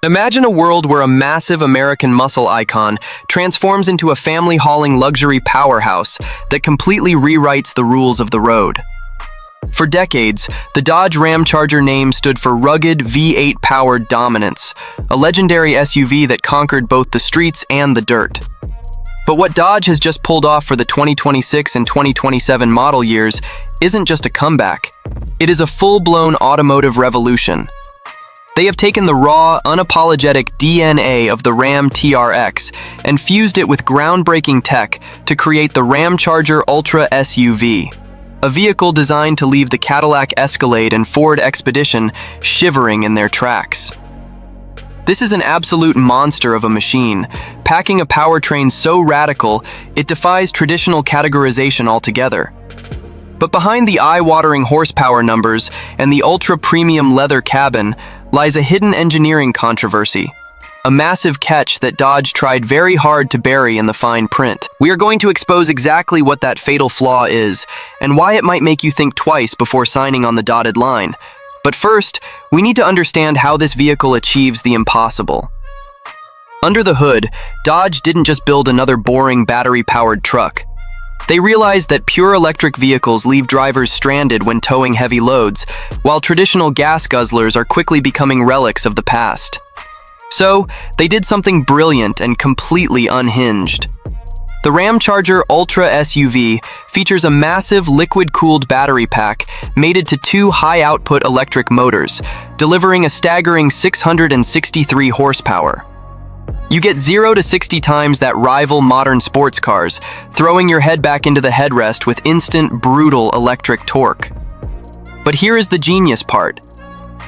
Imagine a world where a massive American muscle icon transforms into a family-hauling luxury powerhouse that completely rewrites the rules of the road. For decades, the Dodge Ramcharger name stood for rugged V8-powered dominance, a legendary SUV that conquered both the streets and the dirt. But what Dodge has just pulled off for the 2026 and 2027 model years isn't just a comeback. It is a full-blown automotive revolution. They have taken the raw, unapologetic DNA of the Ram TRX and fused it with groundbreaking tech to create the Ramcharger Ultra SUV, a vehicle designed to leave the Cadillac Escalade and Ford Expedition shivering in their tracks. This is an absolute monster of a machine, packing a powertrain so radical it defies traditional categorization altogether. But behind the eye-watering horsepower numbers and the ultra-premium leather cabin lies a hidden engineering controversy, a massive catch that Dodge tried very hard to bury in the fine print. We are going to expose exactly what that fatal flaw is and why it might make you think twice before signing on the dotted line. But first, we need to understand how this vehicle achieves the impossible. Under the hood, Dodge didn't just build another boring battery-powered truck. They realized that pure electric vehicles leave drivers stranded when towing heavy loads, while traditional gas guzzlers are quickly becoming relics of the past. So, they did something brilliant and completely unhinged. The Ramcharger Ultra SUV features a massive liquid-cooled battery pack mated to two high-output electric motors, delivering a staggering 663 horsepower. You get 0 to 60 times that rival modern sports cars, throwing your head back into the headrest with instant, brutal electric torque. But here is the genius part.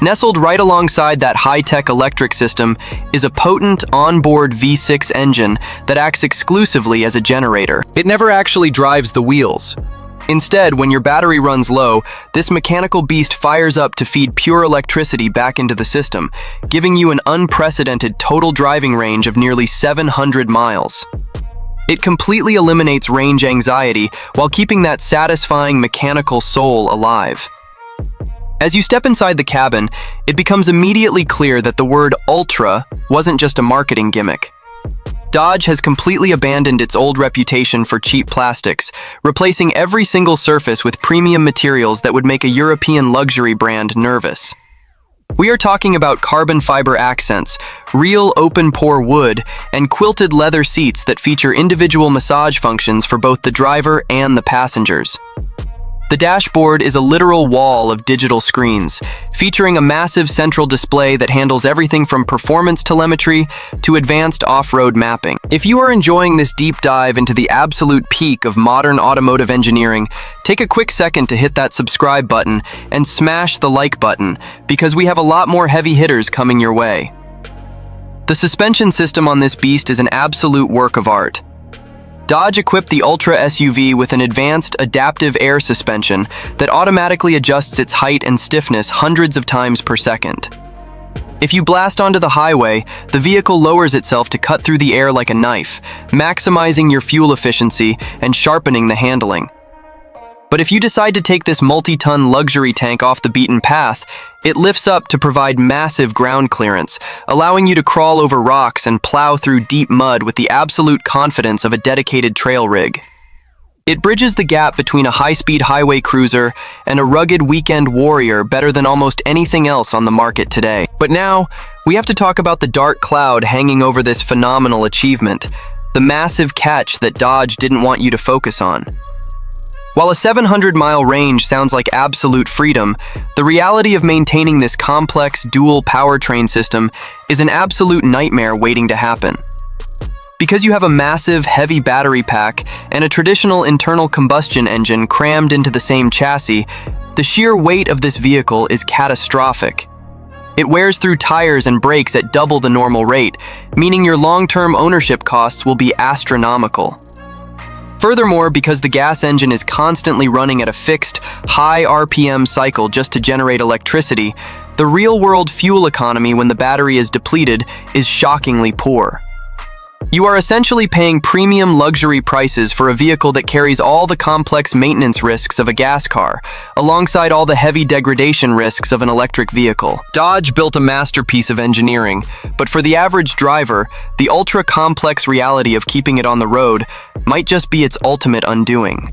Nestled right alongside that high-tech electric system is a potent onboard V6 engine that acts exclusively as a generator. It never actually drives the wheels. Instead, when your battery runs low, this mechanical beast fires up to feed pure electricity back into the system, giving you an unprecedented total driving range of nearly 700 miles. It completely eliminates range anxiety while keeping that satisfying mechanical soul alive. As you step inside the cabin, it becomes immediately clear that the word Ultra wasn't just a marketing gimmick. Dodge has completely abandoned its old reputation for cheap plastics, replacing every single surface with premium materials that would make a European luxury brand nervous. We are talking about carbon fiber accents, real open-pore wood, and quilted leather seats that feature individual massage functions for both the driver and the passengers. The dashboard is a literal wall of digital screens, featuring a massive central display that handles everything from performance telemetry to advanced off-road mapping. If you are enjoying this deep dive into the absolute peak of modern automotive engineering, take a quick second to hit that subscribe button and smash the like button, because we have a lot more heavy hitters coming your way. The suspension system on this beast is an absolute work of art. Dodge equipped the Ultra SUV with an advanced adaptive air suspension that automatically adjusts its height and stiffness hundreds of times per second. If you blast onto the highway, the vehicle lowers itself to cut through the air like a knife, maximizing your fuel efficiency and sharpening the handling. But if you decide to take this multi-ton luxury tank off the beaten path, it lifts up to provide massive ground clearance, allowing you to crawl over rocks and plow through deep mud with the absolute confidence of a dedicated trail rig. It bridges the gap between a high-speed highway cruiser and a rugged weekend warrior better than almost anything else on the market today. But now, we have to talk about the dark cloud hanging over this phenomenal achievement, the massive catch that Dodge didn't want you to focus on. While a 700-mile range sounds like absolute freedom, the reality of maintaining this complex dual powertrain system is an absolute nightmare waiting to happen. Because you have a massive, heavy battery pack and a traditional internal combustion engine crammed into the same chassis, the sheer weight of this vehicle is catastrophic. It wears through tires and brakes at double the normal rate, meaning your long-term ownership costs will be astronomical. Furthermore, because the gas engine is constantly running at a fixed, high RPM cycle just to generate electricity, the real-world fuel economy when the battery is depleted is shockingly poor. You are essentially paying premium luxury prices for a vehicle that carries all the complex maintenance risks of a gas car, alongside all the heavy degradation risks of an electric vehicle. Dodge built a masterpiece of engineering, but for the average driver, the ultra-complex reality of keeping it on the road might just be its ultimate undoing.